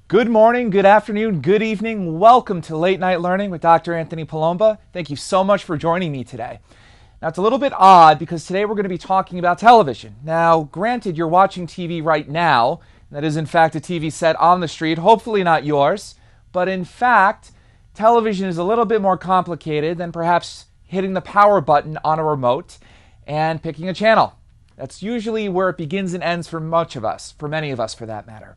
Good morning, good afternoon, good evening. Welcome to Late Night Learning with Dr. Anthony Palomba. Thank you so much for joining me today. Now, it's a little bit odd because today we're going to be talking about television. Now, granted, you're watching TV right now. That is, in fact, a TV set on the street, hopefully not yours. But in fact, television is a little bit more complicated than perhaps hitting the power button on a remote and picking a channel. That's usually where it begins and ends for much of us, for many of us for that matter.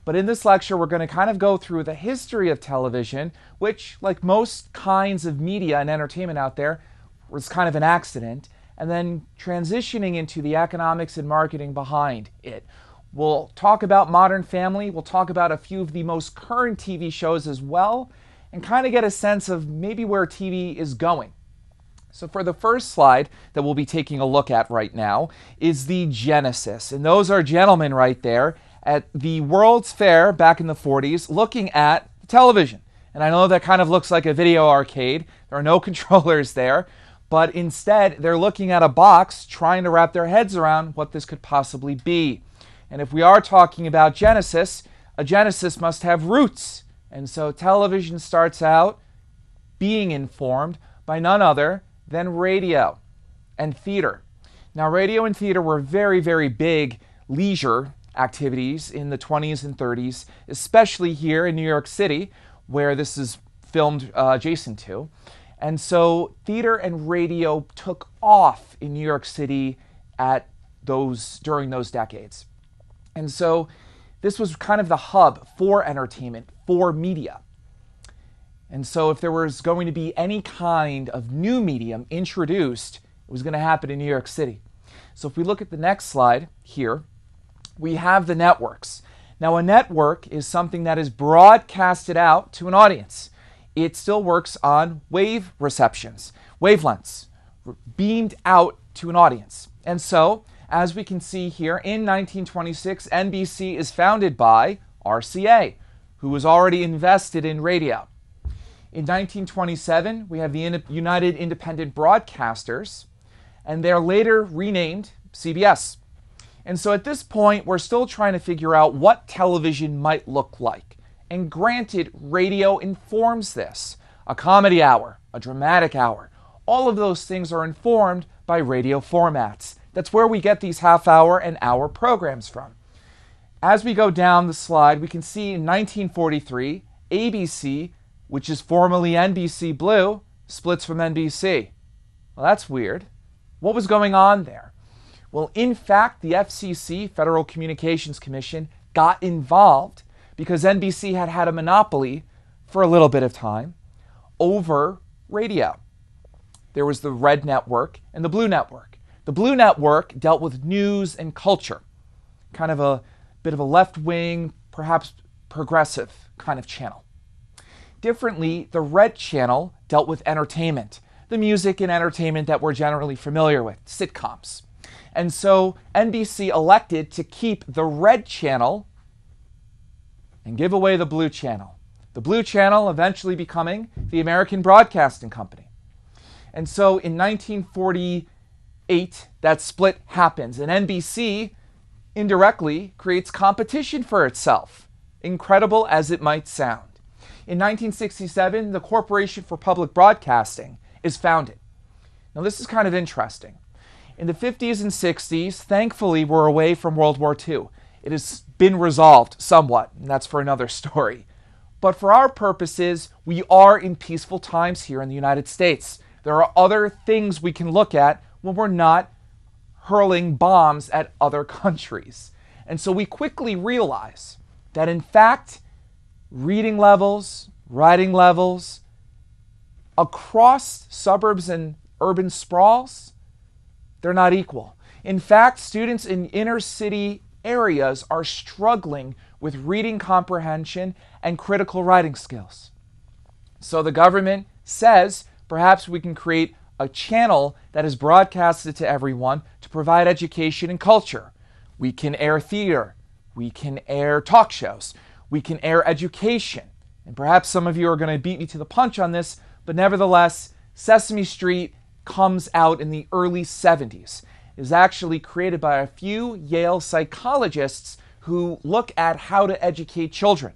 But in this lecture, we're going to kind of go through the history of television, which, like most kinds of media and entertainment out there, was kind of an accident, and then transitioning into the economics and marketing behind it. We'll talk about Modern Family. We'll talk about a few of the most current TV shows as well, and kind of get a sense of maybe where TV is going. So for the first slide that we'll be taking a look at right now is the Genesis. And those are gentlemen right there at the World's Fair back in the 40s looking at television. And I know that kind of looks like a video arcade. There are no controllers there. But instead, they're looking at a box trying to wrap their heads around what this could possibly be. And if we are talking about Genesis, a Genesis must have roots. And so television starts out being informed by none other than radio and theater. Now, radio and theater were very, very big leisure activities in the 20s and 30s, especially here in New York City, where this is filmed adjacent to. And so theater and radio took off in New York City during those decades. And so this was kind of the hub for entertainment, for media. And so if there was going to be any kind of new medium introduced, it was going to happen in New York City. So if we look at the next slide here, we have the networks. Now, a network is something that is broadcasted out to an audience. It still works on wave receptions, wavelengths, beamed out to an audience. And so, as we can see here, in 1926, NBC is founded by RCA, who was already invested in radio. In 1927, we have the United Independent Broadcasters, and they're later renamed CBS. And so at this point, we're still trying to figure out what television might look like. And granted, radio informs this. A comedy hour, a dramatic hour, all of those things are informed by radio formats. That's where we get these half-hour and hour programs from. As we go down the slide, we can see in 1943, ABC, which is formerly NBC Blue, splits from NBC. Well, that's weird. What was going on there? Well, in fact, the FCC, Federal Communications Commission, got involved because NBC had had a monopoly for a little bit of time over radio. There was the Red Network and the Blue Network. The Blue Network dealt with news and culture, kind of a bit of a left-wing, perhaps progressive kind of channel. Differently, the Red Channel dealt with entertainment, the music and entertainment that we're generally familiar with, sitcoms. And so NBC elected to keep the Red Channel and give away the Blue Channel. The Blue Channel eventually becoming the American Broadcasting Company. And so in 1948, that split happens, and NBC indirectly creates competition for itself, incredible as it might sound. In 1967, the Corporation for Public Broadcasting is founded. Now, this is kind of interesting. In the 50s and 60s, thankfully, we're away from World War II. It has been resolved somewhat, and that's for another story. But for our purposes, we are in peaceful times here in the United States. There are other things we can look at when we're not hurling bombs at other countries. And so we quickly realize that, in fact, reading levels, writing levels, across suburbs and urban sprawls, they're not equal. In fact, students in inner city areas are struggling with reading comprehension and critical writing skills. So the government says perhaps we can create a channel that is broadcasted to everyone to provide education and culture. We can air theater. We can air talk shows. We can air education. And perhaps some of you are going to beat me to the punch on this, but nevertheless, Sesame Street comes out in the early 70s. It was actually created by a few Yale psychologists who look at how to educate children.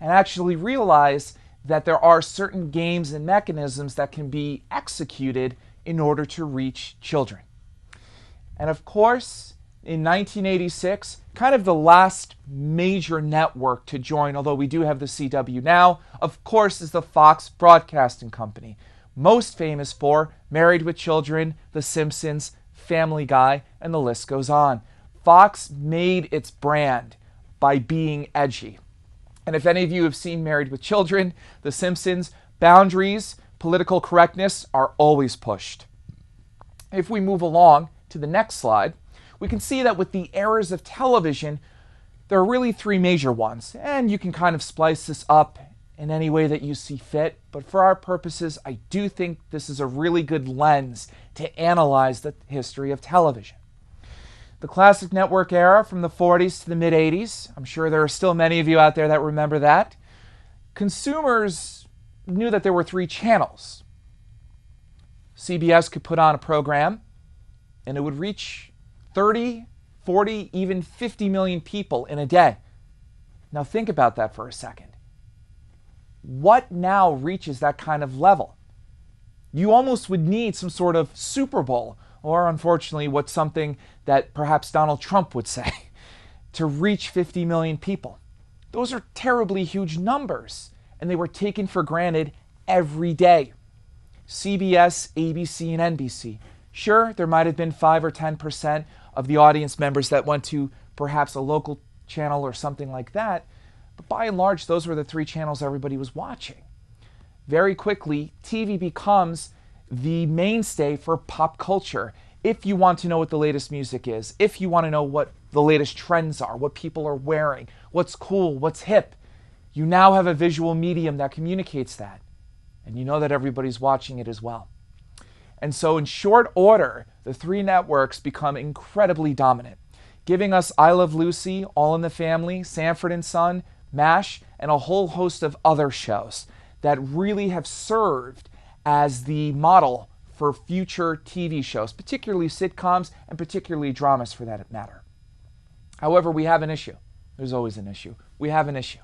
and actually realize that there are certain games and mechanisms that can be executed in order to reach children. And of course, in 1986, kind of the last major network to join, although we do have the CW now, of course, is the Fox Broadcasting Company, most famous for Married with Children, The Simpsons, Family Guy, and the list goes on. Fox made its brand by being edgy. And if any of you have seen Married with Children, The Simpsons, boundaries, political correctness are always pushed. If we move along to the next slide, we can see that with the eras of television, there are really three major ones. And you can kind of splice this up in any way that you see fit. But for our purposes, I do think this is a really good lens to analyze the history of television. The classic network era from the 40s to the mid-80s. I'm sure there are still many of you out there that remember that. Consumers knew that there were three channels. CBS could put on a program and it would reach 30, 40, even 50 million people in a day. Now think about that for a second. What now reaches that kind of level? You almost would need some sort of Super Bowl, or unfortunately what's something that perhaps Donald Trump would say, to reach 50 million people. Those are terribly huge numbers, and they were taken for granted every day. CBS, ABC, and NBC. Sure, there might have been 5 or 10% of the audience members that went to perhaps a local channel or something like that, but by and large, those were the three channels everybody was watching. Very quickly, TV becomes the mainstay for pop culture. If you want to know what the latest music is, if you want to know what the latest trends are, what people are wearing, what's cool, what's hip, you now have a visual medium that communicates that. And you know that everybody's watching it as well. And so in short order, the three networks become incredibly dominant, giving us I Love Lucy, All in the Family, Sanford & Son, MASH, and a whole host of other shows that really have served as the model for future TV shows, particularly sitcoms and particularly dramas for that matter. However, we have an issue. There's always an issue. We have an issue.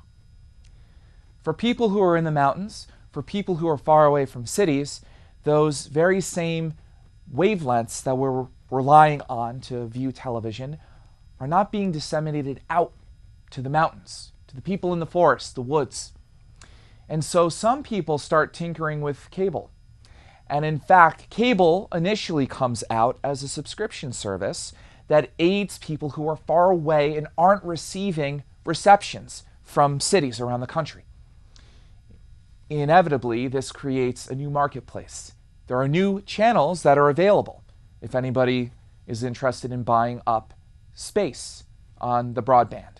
For people who are in the mountains, for people who are far away from cities, those very same wavelengths that we're relying on to view television are not being disseminated out to the mountains, to the people in the forest, the woods. And so some people start tinkering with cable. And in fact, cable initially comes out as a subscription service that aids people who are far away and aren't receiving receptions from cities around the country. Inevitably, this creates a new marketplace. There are new channels that are available if anybody is interested in buying up space on the broadband.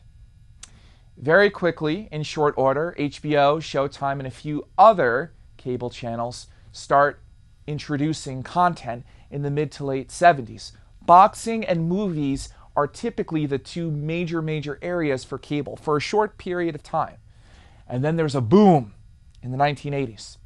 Very quickly, in short order, HBO, Showtime, and a few other cable channels start introducing content in the mid to late 70s. Boxing and movies are typically the two major areas for cable for a short period of time. And then there's a boom in the 1980s.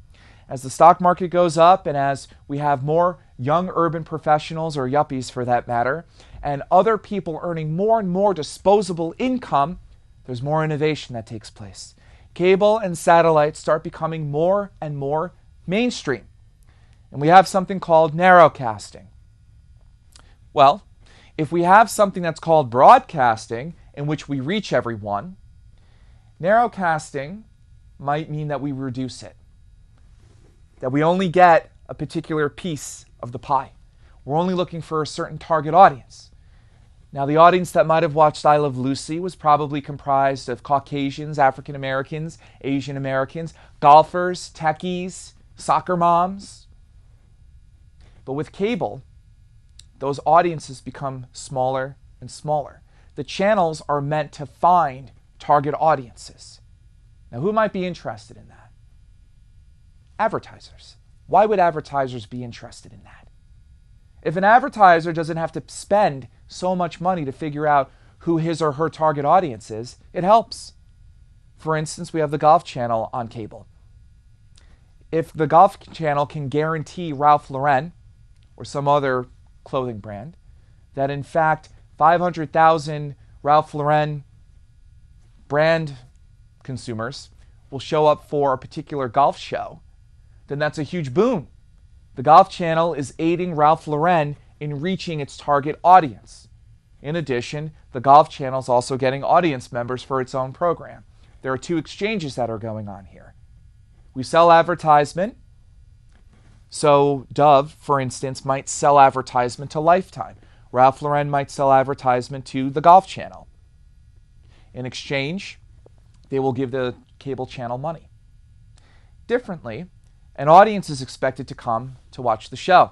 As the stock market goes up and as we have more young urban professionals, or yuppies for that matter, and other people earning more and more disposable income, there's more innovation that takes place. Cable and satellite start becoming more and more mainstream. And we have something called narrowcasting. Well, if we have something that's called broadcasting, in which we reach everyone, narrowcasting might mean that we reduce it. That we only get a particular piece of the pie. We're only looking for a certain target audience. Now, the audience that might have watched I Love Lucy was probably comprised of Caucasians, African Americans, Asian Americans, golfers, techies, soccer moms. But with cable, those audiences become smaller and smaller. The channels are meant to find target audiences. Now, who might be interested in that? Advertisers. Why would advertisers be interested in that? If an advertiser doesn't have to spend so much money to figure out who his or her target audience is, it helps. For instance, we have the Golf Channel on cable. If the Golf Channel can guarantee Ralph Lauren or some other clothing brand that in fact 500,000 Ralph Lauren brand consumers will show up for a particular golf show, then that's a huge boon. The Golf Channel is aiding Ralph Lauren in reaching its target audience. In addition, the Golf Channel is also getting audience members for its own program. There are two exchanges that are going on here. We sell advertisement. So Dove, for instance, might sell advertisement to Lifetime. Ralph Lauren might sell advertisement to the Golf Channel. In exchange, they will give the cable channel money. Differently, an audience is expected to come to watch the show.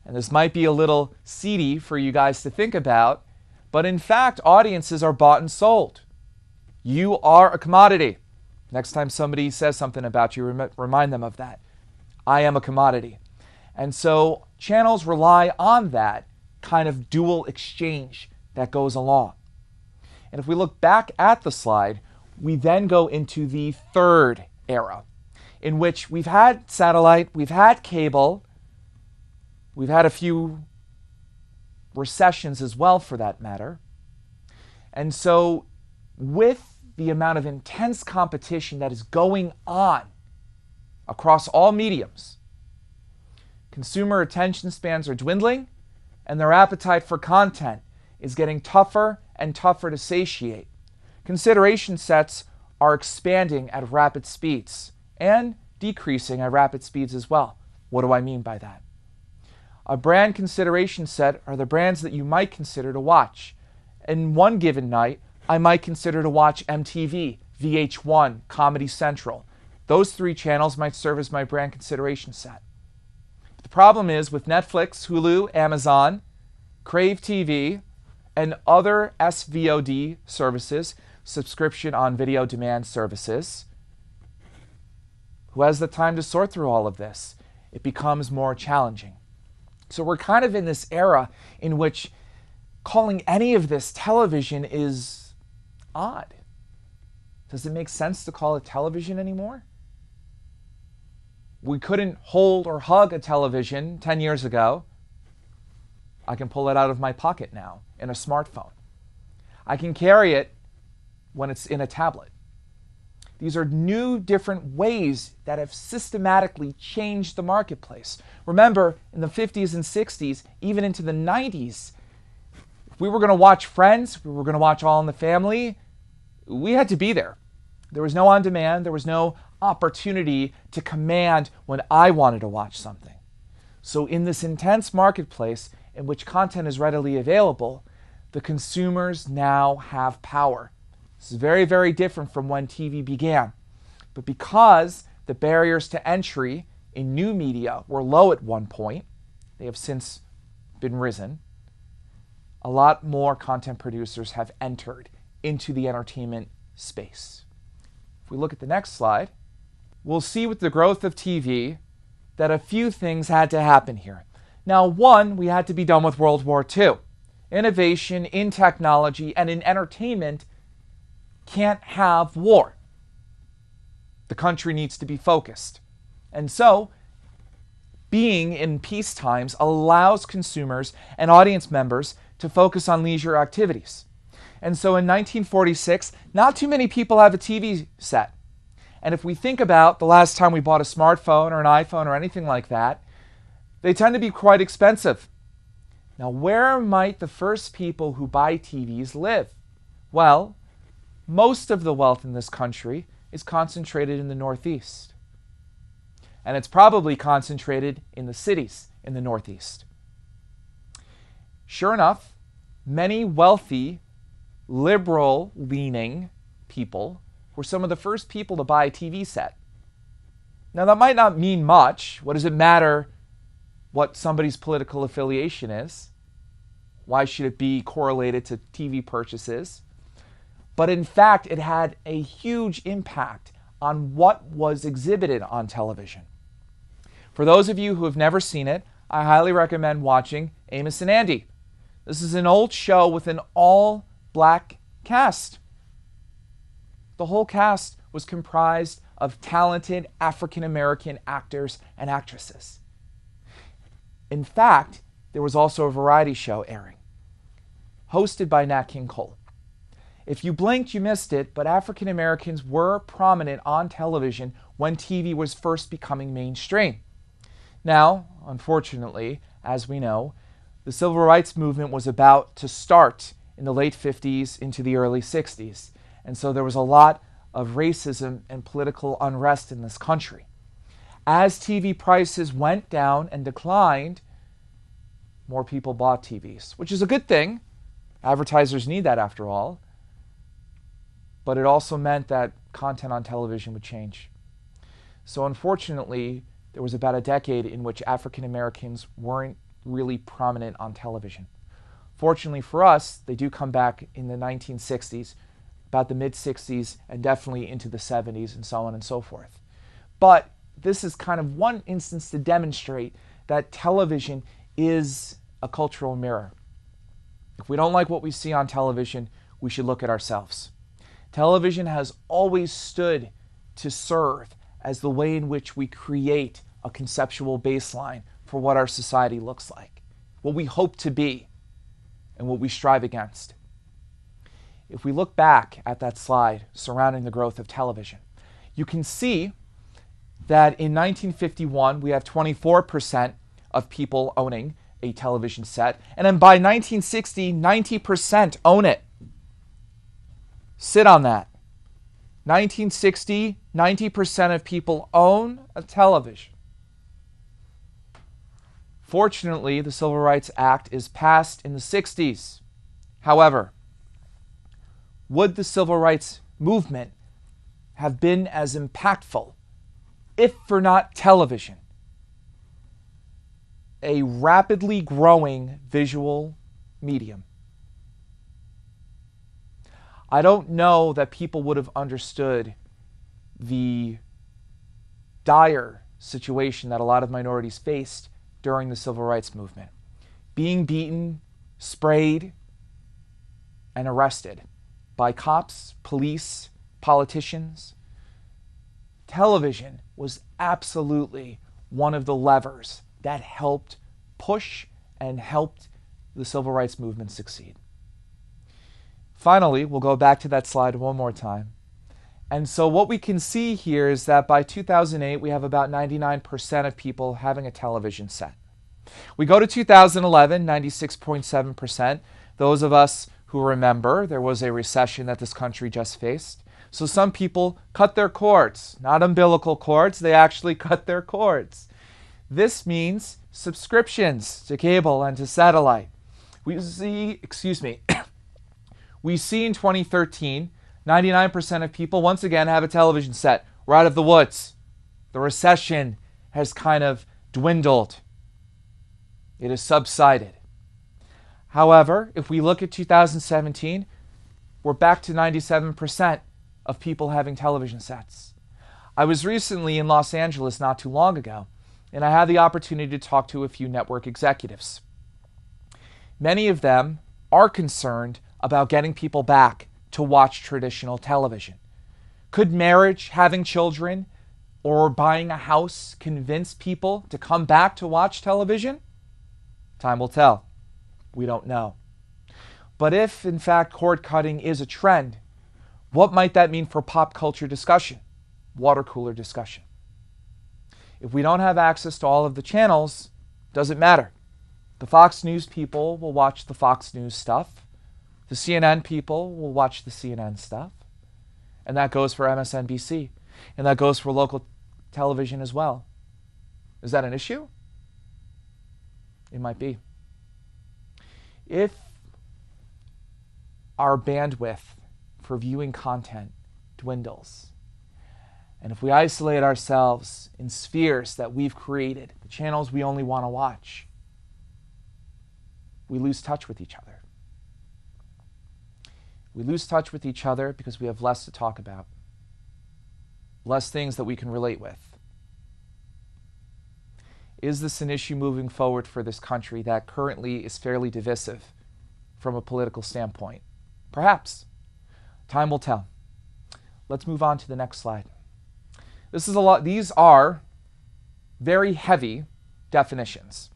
And this might be a little seedy for you guys to think about, but in fact, audiences are bought and sold. You are a commodity. Next time somebody says something about you, remind them of that. I am a commodity. And so channels rely on that kind of dual exchange that goes along. And if we look back at the slide, we then go into the third era, in which we've had satellite, we've had cable, we've had a few recessions as well, for that matter. And so with the amount of intense competition that is going on across all mediums, consumer attention spans are dwindling, and their appetite for content is getting tougher and tougher to satiate. Consideration sets are expanding at rapid speeds and decreasing at rapid speeds as well. What do I mean by that? A brand consideration set are the brands that you might consider to watch. In one given night, I might consider to watch MTV, VH1, Comedy Central. Those three channels might serve as my brand consideration set. But the problem is with Netflix, Hulu, Amazon, Crave TV, and other SVOD services, subscription on video demand services, who has the time to sort through all of this? It becomes more challenging. So we're kind of in this era in which calling any of this television is odd. Does it make sense to call it television anymore? We couldn't hold or hug a television 10 years ago. I can pull it out of my pocket now in a smartphone. I can carry it when it's in a tablet. These are new, different ways that have systematically changed the marketplace. Remember, in the 50s and 60s, even into the 90s, if we were going to watch Friends, we were going to watch All in the Family, we had to be there. There was no on-demand, there was no opportunity to command when I wanted to watch something. So in this intense marketplace in which content is readily available, the consumers now have power. This is very, very different from when TV began. But because the barriers to entry in new media were low at one point, they have since been risen, a lot more content producers have entered into the entertainment space. If we look at the next slide, we'll see with the growth of TV that a few things had to happen here. Now, one, we had to be done with World War II. Innovation in technology and in entertainment can't have war. The country needs to be focused. And so, being in peace times allows consumers and audience members to focus on leisure activities. And so in 1946, not too many people have a TV set. And if we think about the last time we bought a smartphone or an iPhone or anything like that, they tend to be quite expensive. Now, where might the first people who buy TVs live? Well, most of the wealth in this country is concentrated in the Northeast. And it's probably concentrated in the cities in the Northeast. Sure enough, many wealthy, liberal-leaning people were some of the first people to buy a TV set. Now, that might not mean much. What does it matter what somebody's political affiliation is? Why should it be correlated to TV purchases? But in fact, it had a huge impact on what was exhibited on television. For those of you who have never seen it, I highly recommend watching Amos and Andy. This is an old show with an all-black cast. The whole cast was comprised of talented African-American actors and actresses. In fact, there was also a variety show airing, hosted by Nat King Cole. If you blinked, you missed it, but African Americans were prominent on television when TV was first becoming mainstream. Now, unfortunately, as we know, the civil rights movement was about to start in the late 50s into the early 60s, and so there was a lot of racism and political unrest in this country. As TV prices went down and declined, more people bought TVs, which is a good thing. Advertisers need that after all. But it also meant that content on television would change. So unfortunately, there was about a decade in which African Americans weren't really prominent on television. Fortunately for us, they do come back in the 1960s, about the mid-60s, and definitely into the 70s, and so on and so forth. But this is kind of one instance to demonstrate that television is a cultural mirror. If we don't like what we see on television, we should look at ourselves. Television has always stood to serve as the way in which we create a conceptual baseline for what our society looks like, what we hope to be, and what we strive against. If we look back at that slide surrounding the growth of television, you can see that in 1951 we have 24% of people owning a television set, and then by 1960, 90% own it. Sit on that. 1960, 90% of people own a television. Fortunately, the Civil Rights Act is passed in the 60s. However, would the civil rights movement have been as impactful if for not television, a rapidly growing visual medium? I don't know that people would have understood the dire situation that a lot of minorities faced during the civil rights movement. Being beaten, sprayed, and arrested by cops, police, politicians. Television was absolutely one of the levers that helped push and helped the civil rights movement succeed. Finally, we'll go back to that slide one more time. And so what we can see here is that by 2008, we have about 99% of people having a television set. We go to 2011, 96.7%. Those of us who remember, there was a recession that this country just faced. So some people cut their cords, not umbilical cords, they actually cut their cords. This means subscriptions to cable and to satellite. We see in 2013, 99% of people once again have a television set. We're out of the woods. The recession has kind of dwindled. It has subsided. However, if we look at 2017, we're back to 97% of people having television sets. I was recently in Los Angeles not too long ago, and I had the opportunity to talk to a few network executives. Many of them are concerned about getting people back to watch traditional television. Could marriage, having children, or buying a house convince people to come back to watch television? Time will tell. We don't know. But if, in fact, cord cutting is a trend, what might that mean for pop culture discussion, water cooler discussion? If we don't have access to all of the channels, doesn't matter. The Fox News people will watch the Fox News stuff. The CNN people will watch the CNN stuff. And that goes for MSNBC. And that goes for local television as well. Is that an issue? It might be. If our bandwidth for viewing content dwindles, and if we isolate ourselves in spheres that we've created, the channels we only want to watch, we lose touch with each other. We lose touch with each other because we have less to talk about, less things that we can relate with. Is this an issue moving forward for this country that currently is fairly divisive from a political standpoint? Perhaps. Time will tell. Let's move on to the next slide. These are very heavy definitions.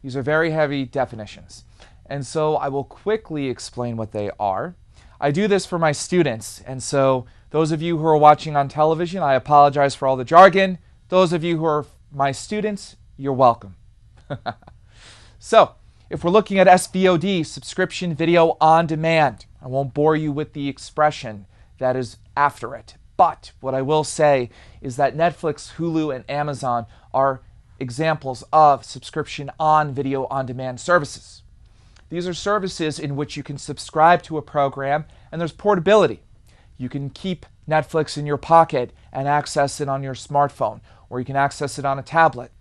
These are very heavy definitions. And so I will quickly explain what they are. I do this for my students, and so those of you who are watching on television, I apologize for all the jargon. Those of you who are my students, you're welcome. So, if we're looking at SVOD, subscription video on demand, I won't bore you with the expression that is after it. But what I will say is that Netflix, Hulu, and Amazon are examples of subscription on video on demand services. These are services in which you can subscribe to a program and there's portability. You can keep Netflix in your pocket and access it on your smartphone, or you can access it on a tablet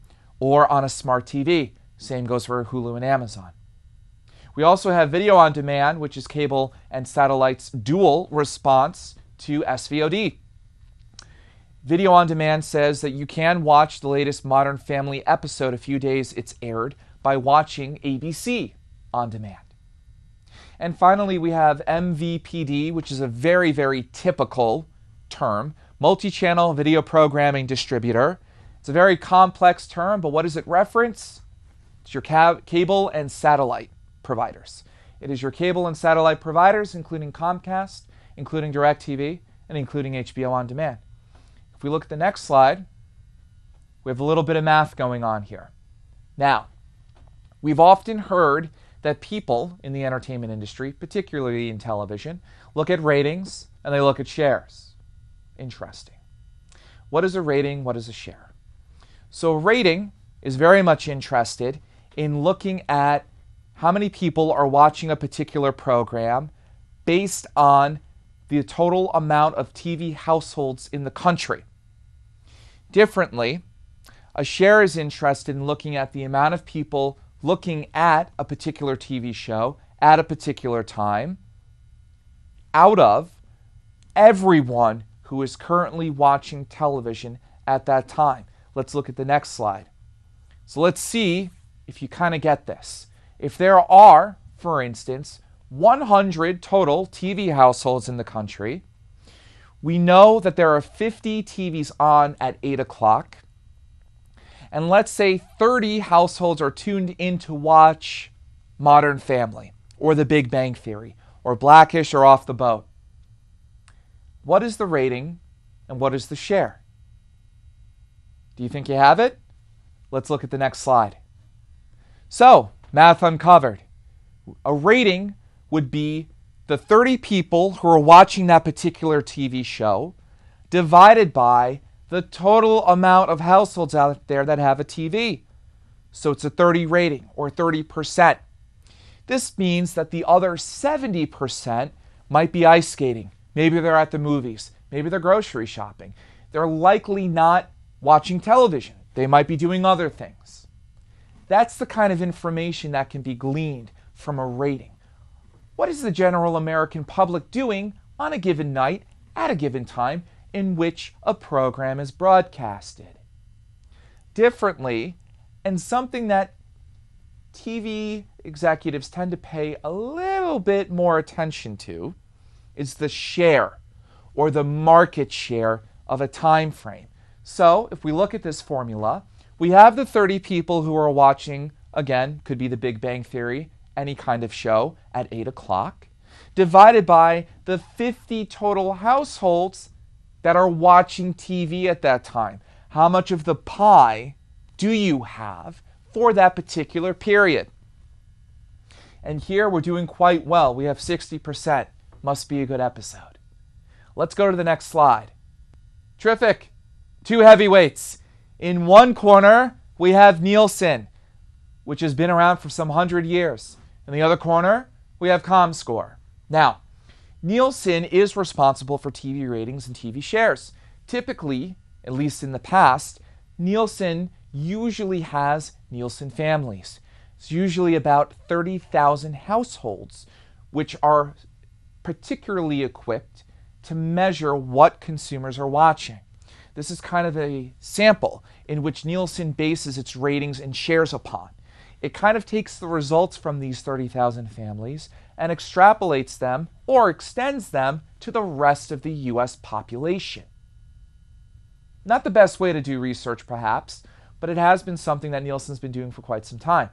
or on a smart TV. Same goes for Hulu and Amazon. We also have video on demand, which is cable and satellite's dual response to SVOD. Video on demand says that you can watch the latest Modern Family episode a few days it's aired by watching ABC on demand. And finally, we have MVPD, which is a very, very typical term, multi-channel video programming distributor. It's a very complex term, but what does it reference? It's your cable and satellite providers. It is your cable and satellite providers, including Comcast, including DirecTV, and including HBO On Demand. If we look at the next slide, we have a little bit of math going on here. Now, we've often heard that people in the entertainment industry, particularly in television, look at ratings and they look at shares. Interesting. What is a rating? What is a share? So a rating is very much interested in looking at how many people are watching a particular program based on the total amount of TV households in the country. Differently, a share is interested in looking at the amount of people looking at a particular TV show at a particular time out of everyone who is currently watching television at that time. Let's look at the next slide. So let's see if you kind of get this. If there are, for instance, 100 total TV households in the country, we know that there are 50 TVs on at 8 o'clock. And let's say 30 households are tuned in to watch Modern Family, or The Big Bang Theory, or Blackish, or Off the Boat. What is the rating and what is the share? Do you think you have it? Let's look at the next slide. So, math uncovered. A rating would be the 30 people who are watching that particular TV show divided by the total amount of households out there that have a TV. So it's a 30 rating, or 30%. This means that the other 70% might be ice skating. Maybe they're at the movies. Maybe they're grocery shopping. They're likely not watching television. They might be doing other things. That's the kind of information that can be gleaned from a rating. What is the general American public doing on a given night, at a given time, in which a program is broadcasted? Differently, and something that TV executives tend to pay a little bit more attention to, is the share, or the market share of a time frame. So, if we look at this formula, we have the 30 people who are watching, again, could be The Big Bang Theory, any kind of show, at 8 o'clock, divided by the 50 total households that are watching TV at that time. How much of the pie do you have for that particular period? And here we're doing quite well. We have 60%. Must be a good episode. Let's go to the next slide. Terrific. Two heavyweights. In one corner, we have Nielsen, which has been around for some 100 years. In the other corner, we have ComScore. Now, Nielsen is responsible for TV ratings and TV shares. Typically, at least in the past, Nielsen usually has Nielsen families. It's usually about 30,000 households, which are particularly equipped to measure what consumers are watching. This is kind of a sample in which Nielsen bases its ratings and shares upon. It kind of takes the results from these 30,000 families and extrapolates them or extends them to the rest of the US population. Not the best way to do research, perhaps, but it has been something that Nielsen's been doing for quite some time.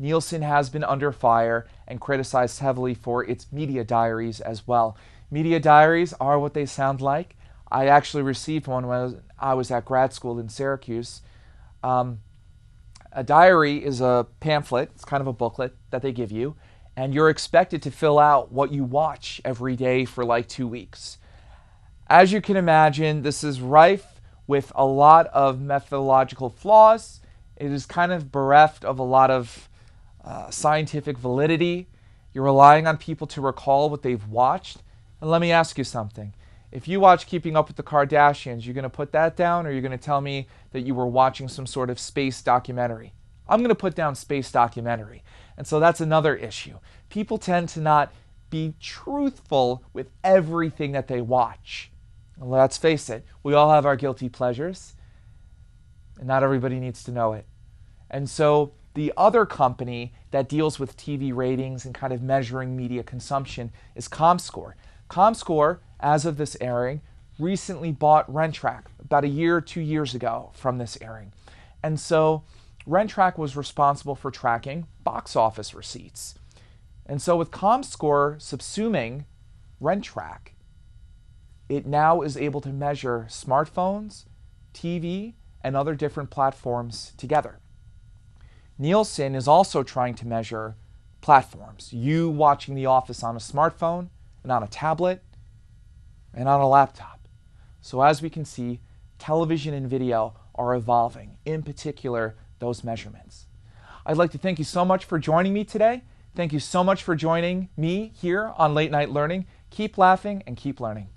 Nielsen has been under fire and criticized heavily for its media diaries as well. Media diaries are what they sound like. I actually received one when I was at grad school in Syracuse. A diary is a pamphlet, it's kind of a booklet that they give you, and you're expected to fill out what you watch every day for like 2 weeks. As you can imagine, this is rife with a lot of methodological flaws. It is kind of bereft of a lot of scientific validity. You're relying on people to recall what they've watched. And let me ask you something. If you watch Keeping Up with the Kardashians, you're going to put that down, or you're going to tell me that you were watching some sort of space documentary? I'm going to put down space documentary. And so that's another issue. People tend to not be truthful with everything that they watch. And let's face it, we all have our guilty pleasures, and not everybody needs to know it. And so the other company that deals with TV ratings and kind of measuring media consumption is Comscore. Comscore, as of this airing, recently bought Rentrak about a year or 2 years ago from this airing. And so Rentrak was responsible for tracking box office receipts. And so with Comscore subsuming Rentrak, it now is able to measure smartphones, TV, and other different platforms together. Nielsen is also trying to measure platforms. You watching The Office on a smartphone, and on a tablet, and on a laptop. So as we can see, television and video are evolving, in particular, those measurements. I'd like to thank you so much for joining me today. Thank you so much for joining me here on Late Night Learning. Keep laughing and keep learning.